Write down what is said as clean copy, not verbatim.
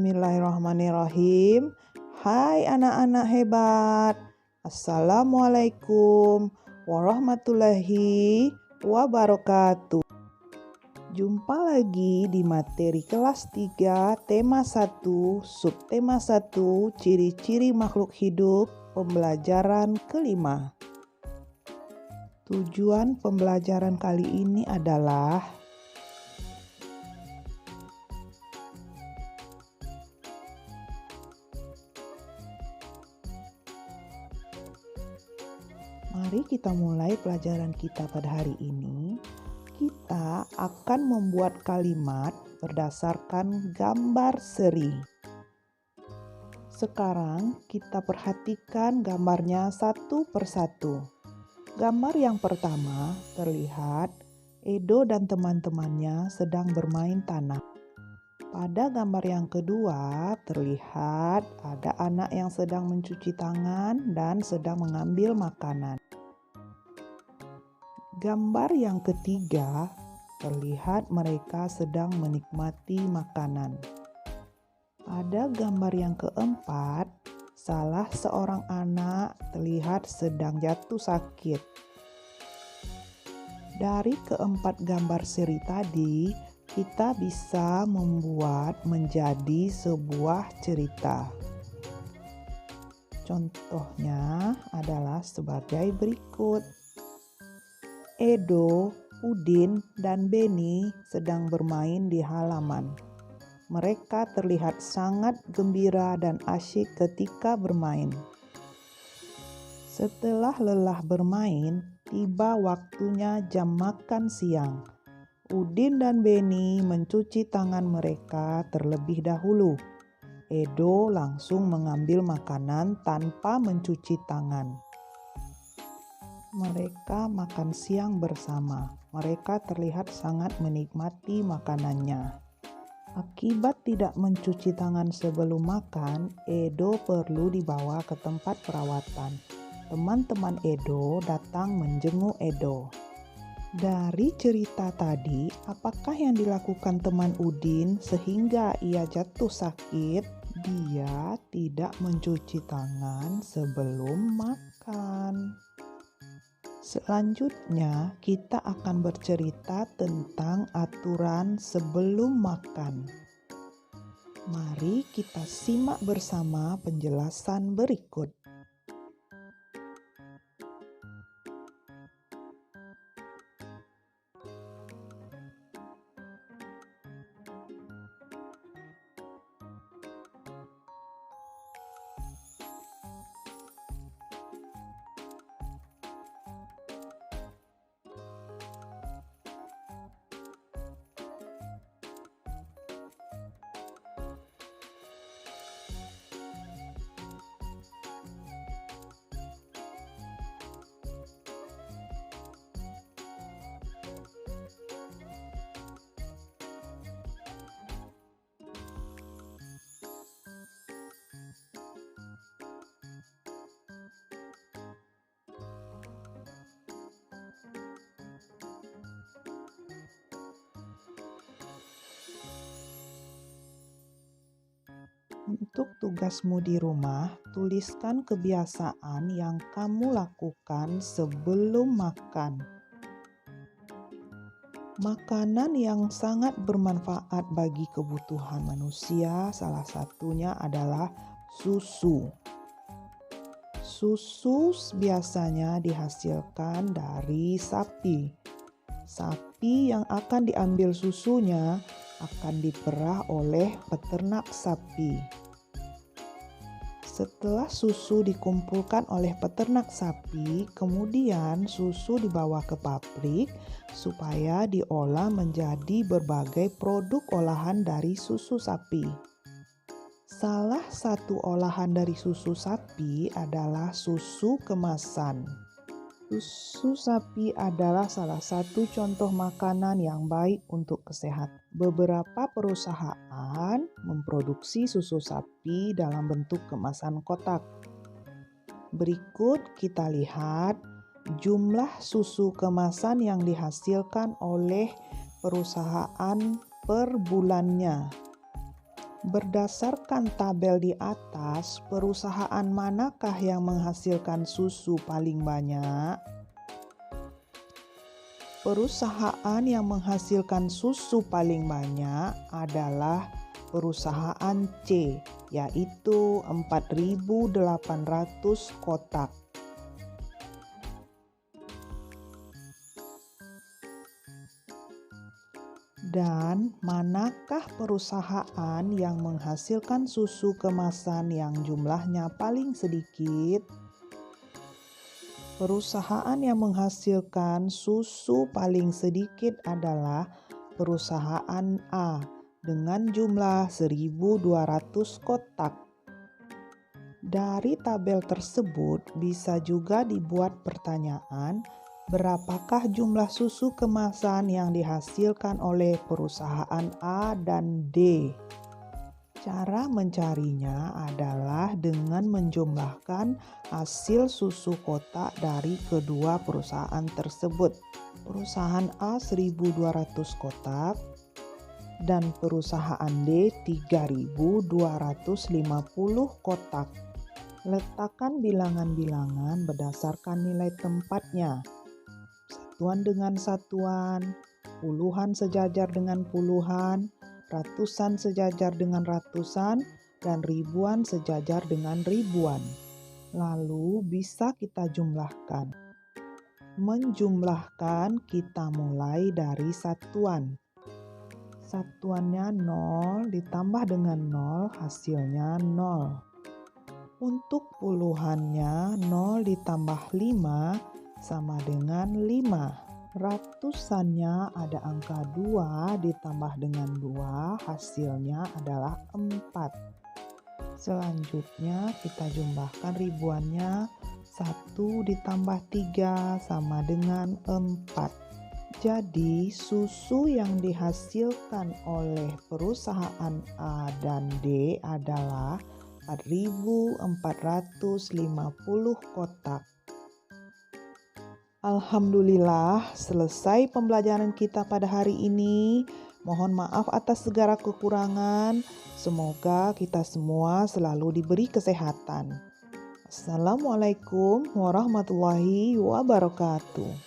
Bismillahirrahmanirrahim. Hai anak-anak hebat. Assalamualaikum warahmatullahi wabarakatuh. Jumpa lagi di materi kelas 3, tema 1, subtema 1, ciri-ciri makhluk hidup, pembelajaran kelima. Tujuan pembelajaran kali ini adalah mari kita mulai pelajaran kita pada hari ini. Kita akan membuat kalimat berdasarkan gambar seri. Sekarang kita perhatikan gambarnya satu persatu. Gambar yang pertama terlihat Edo dan teman-temannya sedang bermain tanah. Pada gambar yang kedua terlihat ada anak yang sedang mencuci tangan dan sedang mengambil makanan. Gambar yang ketiga terlihat mereka sedang menikmati makanan. Pada gambar yang keempat, salah seorang anak terlihat sedang jatuh sakit. Dari keempat gambar seri tadi, kita bisa membuat menjadi sebuah cerita. Contohnya adalah sebagai berikut. Edo, Udin, dan Beni sedang bermain di halaman. Mereka terlihat sangat gembira dan asyik ketika bermain. Setelah lelah bermain, tiba waktunya jam makan siang. Udin dan Beni mencuci tangan mereka terlebih dahulu. Edo langsung mengambil makanan tanpa mencuci tangan. Mereka makan siang bersama. Mereka terlihat sangat menikmati makanannya. Akibat tidak mencuci tangan sebelum makan, Edo perlu dibawa ke tempat perawatan. Teman-teman Edo datang menjenguk Edo. Dari cerita tadi, apakah yang dilakukan teman Udin sehingga ia jatuh sakit? Dia tidak mencuci tangan sebelum makan. Selanjutnya, kita akan bercerita tentang aturan sebelum makan. Mari kita simak bersama penjelasan berikut. Untuk tugasmu di rumah, tuliskan kebiasaan yang kamu lakukan sebelum makan. Makanan yang sangat bermanfaat bagi kebutuhan manusia, salah satunya adalah susu. Susu biasanya dihasilkan dari sapi. Sapi yang akan diambil susunya akan diperah oleh peternak sapi. Setelah susu dikumpulkan oleh peternak sapi, kemudian susu dibawa ke pabrik supaya diolah menjadi berbagai produk olahan dari susu sapi. Salah satu olahan dari susu sapi adalah susu kemasan. Susu sapi adalah salah satu contoh makanan yang baik untuk kesehatan. Beberapa perusahaan memproduksi susu sapi dalam bentuk kemasan kotak. Berikut kita lihat jumlah susu kemasan yang dihasilkan oleh perusahaan per bulannya. Berdasarkan tabel di atas, perusahaan manakah yang menghasilkan susu paling banyak? Perusahaan yang menghasilkan susu paling banyak adalah perusahaan C, yaitu 4.800 kotak. Dan manakah perusahaan yang menghasilkan susu kemasan yang jumlahnya paling sedikit? Perusahaan yang menghasilkan susu paling sedikit adalah perusahaan A dengan jumlah 1.200 kotak. Dari tabel tersebut bisa juga dibuat pertanyaan, berapakah jumlah susu kemasan yang dihasilkan oleh perusahaan A dan D? Cara mencarinya adalah dengan menjumlahkan hasil susu kotak dari kedua perusahaan tersebut. Perusahaan A 1.200 kotak dan perusahaan D 3.250 kotak. Letakkan bilangan-bilangan berdasarkan nilai tempatnya. Satuan dengan satuan, puluhan sejajar dengan puluhan, ratusan sejajar dengan ratusan, dan ribuan sejajar dengan ribuan. Lalu bisa kita jumlahkan. Menjumlahkan kita mulai dari satuan. Satuannya 0 ditambah dengan 0 hasilnya 0. Untuk puluhannya 0 ditambah 5 sama dengan 5. Ratusannya ada angka 2 ditambah dengan 2 hasilnya adalah 4. Selanjutnya kita jumlahkan ribuannya 1 ditambah 3 sama dengan 4. Jadi susu yang dihasilkan oleh perusahaan A dan D adalah 4.450 kotak. Alhamdulillah, selesai pembelajaran kita pada hari ini. Mohon maaf atas segala kekurangan. Semoga kita semua selalu diberi kesehatan. Assalamualaikum warahmatullahi wabarakatuh.